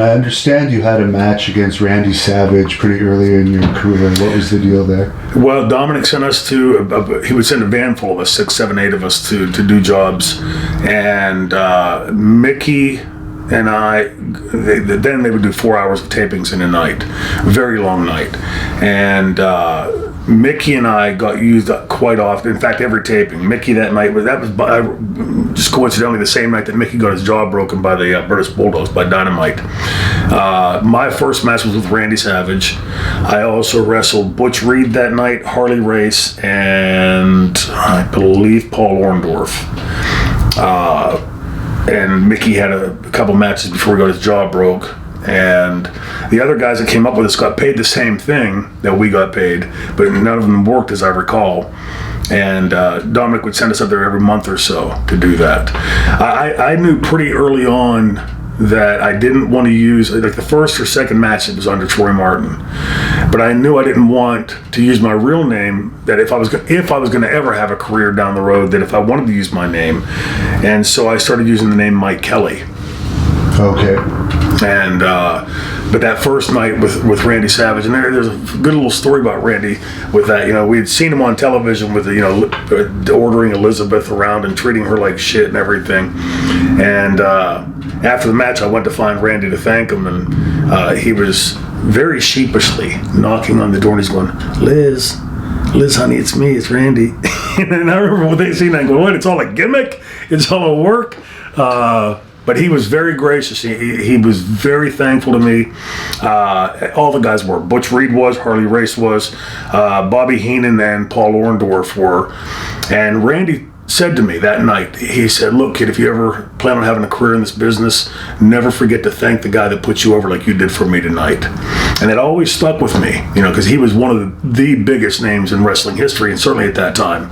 I understand you had a match against Randy Savage pretty early in your career. What was the deal there? Well, Dominic sent us he would send a van full of us, 6, 7, 8 of us to do jobs. And Mickey and I, then they would do 4 hours of tapings in a night, a very long night. And Mickey and I got used up quite often. In fact, every taping. Mickey that night was just coincidentally the same night that Mickey got his jaw broken by the British Bulldogs, by Dynamite. My first match was with Randy Savage. I also wrestled Butch Reed that night, Harley Race, and I believe Paul Orndorff. And Mickey had a couple matches before he got his jaw broke. And the other guys that came up with us got paid the same thing that we got paid, but none of them worked, as I recall. And Dominic would send us up there every month or so to do that. I knew pretty early on that I didn't want to use, like the first or second match, it was under Troy Martin. But I knew I didn't want to use my real name, that if I was going to ever have a career down the road, that if I wanted to use my name. And so I started using the name Mike Kelly. Okay. And but that first night with Randy Savage, and there's a good little story about Randy with that. You know, we had seen him on television with ordering Elizabeth around and treating her like shit and everything. And after the match, I went to find Randy to thank him, and he was very sheepishly knocking on the door, and he's going, Liz, honey, it's me, it's Randy. And I remember when they seen that, going, what? It's all a gimmick? It's all a work? But he was very gracious. He was very thankful to me. All the guys were. Butch Reed was, Harley Race was, Bobby Heenan and Paul Orndorff were. And Randy said to me that night, he said, look, kid, if you ever plan on having a career in this business, never forget to thank the guy that put you over like you did for me tonight. And it always stuck with me, because he was one of the biggest names in wrestling history, and certainly at that time.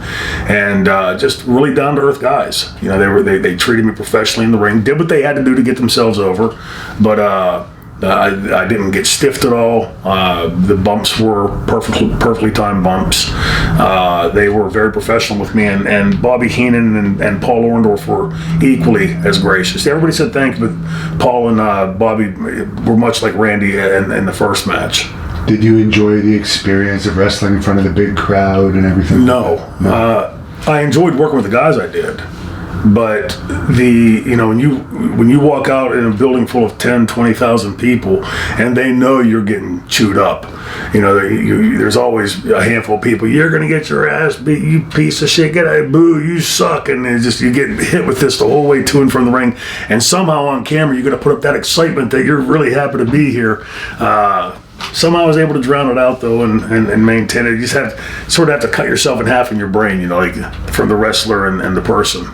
And just really down-to-earth guys. They treated me professionally in the ring, did what they had to do to get themselves over, but I didn't get stiffed at all. The bumps were perfectly timed bumps. They were very professional with me, and Bobby Heenan and Paul Orndorff were equally as gracious. Everybody said thanks, but Paul and Bobby were much like Randy in the first match. Did you enjoy the experience of wrestling in front of the big crowd and everything? No. I enjoyed working with the guys I did. But when you walk out in a building full of 10, 20,000 people, and they know you're getting chewed up, there's always a handful of people. You're gonna get your ass beat, you piece of shit. Get out, boo, you suck, and you get hit with this the whole way to and from the ring. And somehow on camera, you're gonna put up that excitement that you're really happy to be here. Somehow I was able to drown it out though, and maintain it. You just have to cut yourself in half in your brain, from the wrestler and the person.